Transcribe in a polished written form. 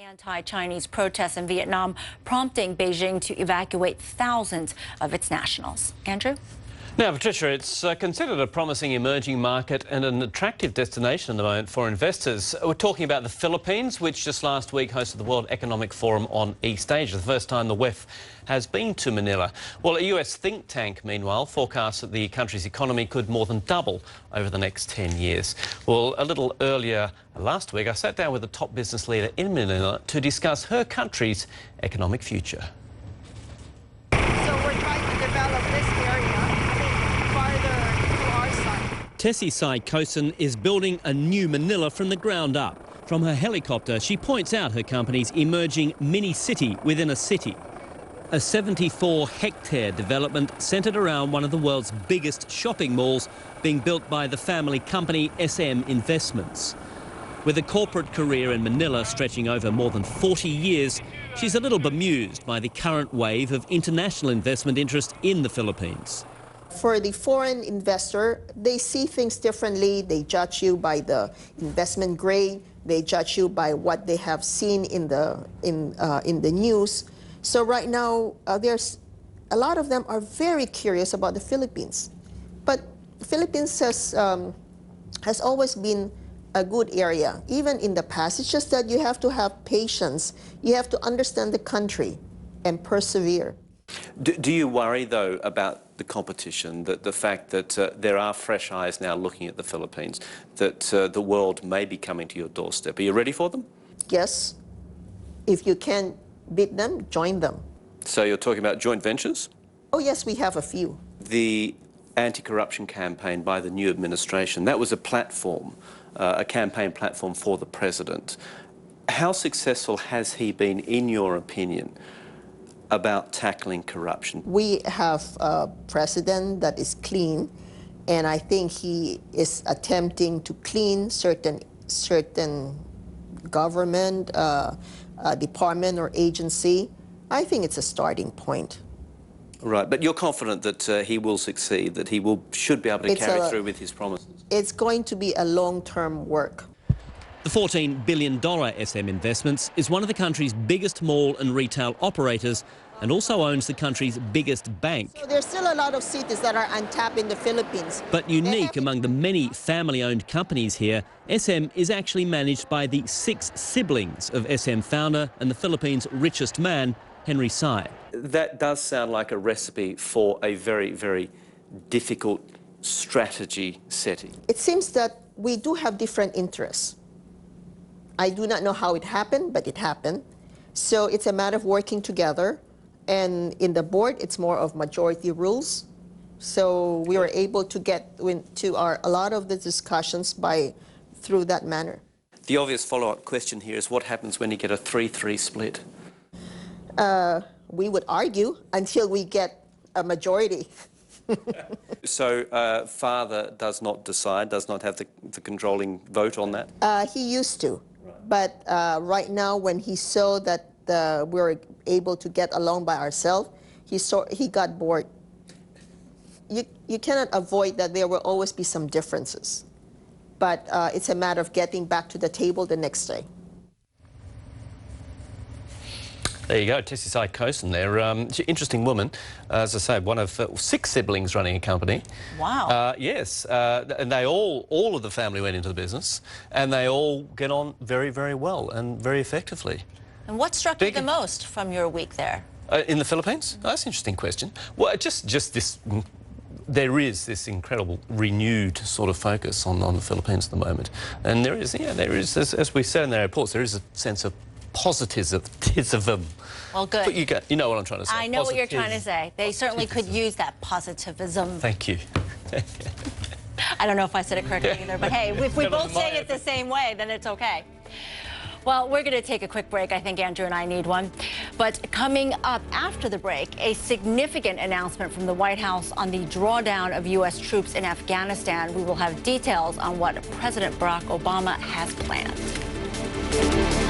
Anti-Chinese protests in Vietnam, prompting Beijing to evacuate thousands of its nationals. Andrew? Now, Patricia, it's considered a promising emerging market and an attractive destination at the moment for investors. We're talking about the Philippines, which just last week hosted the World Economic Forum on East Asia, the first time the WEF has been to Manila. Well, a US think tank, meanwhile, forecasts that the country's economy could more than double over the next 10 years. Well, a little earlier last week, I sat down with a top business leader in Manila to discuss her country's economic future. So we're trying to develop this area farther to our side. TSC Kosin is building a new Manila from the ground up. From her helicopter, she points out her company's emerging mini-city within a city. A 74-hectare development centred around one of the world's biggest shopping malls, being built by the family company SM Investments. With a corporate career in Manila stretching over more than 40 years, she's a little bemused by the current wave of international investment interest in the Philippines. For the foreign investor, they see things differently. They judge you by the investment grade. They judge you by what they have seen in the news. So right now, there's a lot of them are very curious about the Philippines. But the Philippines has always been a good area, even in the past. It's just that you have to have patience. You have to understand the country and persevere. Do you worry, though, about the competition, that the fact that there are fresh eyes now looking at the Philippines, that the world may be coming to your doorstep? Are you ready for them? Yes. If you can beat them, join them. So you're talking about joint ventures? Oh, yes, we have a few. The anti-corruption campaign by the new administration, that was a platform, a campaign platform for the president. How successful has he been, in your opinion, about tackling corruption? We have a president that is clean, and I think he is attempting to clean certain government department or agency. I think it's a starting point. Right, but you're confident that he will succeed, that he should be able to carry through with his promises? It's going to be a long-term work. The $14 billion SM Investments is one of the country's biggest mall and retail operators and also owns the country's biggest bank. So there's still a lot of cities that are untapped in the Philippines. But unique among the many family-owned companies here, SM is actually managed by the 6 siblings of SM founder and the Philippines' richest man, Henry Sy. That does sound like a recipe for a very, very difficult strategy setting. It seems that we do have different interests. I do not know how it happened, but it happened. So it's a matter of working together. And in the board, it's more of majority rules. So we were able to get into a lot of the discussions through that manner. The obvious follow-up question here is what happens when you get a 3-3 split? We would argue until we get a majority. So father does not decide, does not have the controlling vote on that? He used to. But right now, when he saw that we were able to get along by ourselves, he got bored. You cannot avoid that there will always be some differences. But it's a matter of getting back to the table the next day. There you go, TSC Kosin there. Interesting woman. As I say, one of 6 siblings running a company. Wow. Yes, and they all of the family went into the business, and they all get on very, very well and very effectively. And what struck you the most from your week there? In the Philippines? Oh, that's an interesting question. Well, just this. There is this incredible renewed sort of focus on the Philippines at the moment, and there is, as we said in the reports, there is a sense of positivism. Well, good. But you know what I'm trying to say. I know what you're trying to say. They certainly could use that positivism. Thank you. I don't know if I said it correctly either, but hey, if we both say it the same way, then it's okay. Well, we're going to take a quick break. I think Andrew and I need one. But coming up after the break, a significant announcement from the White House on the drawdown of U.S. troops in Afghanistan. We will have details on what President Barack Obama has planned.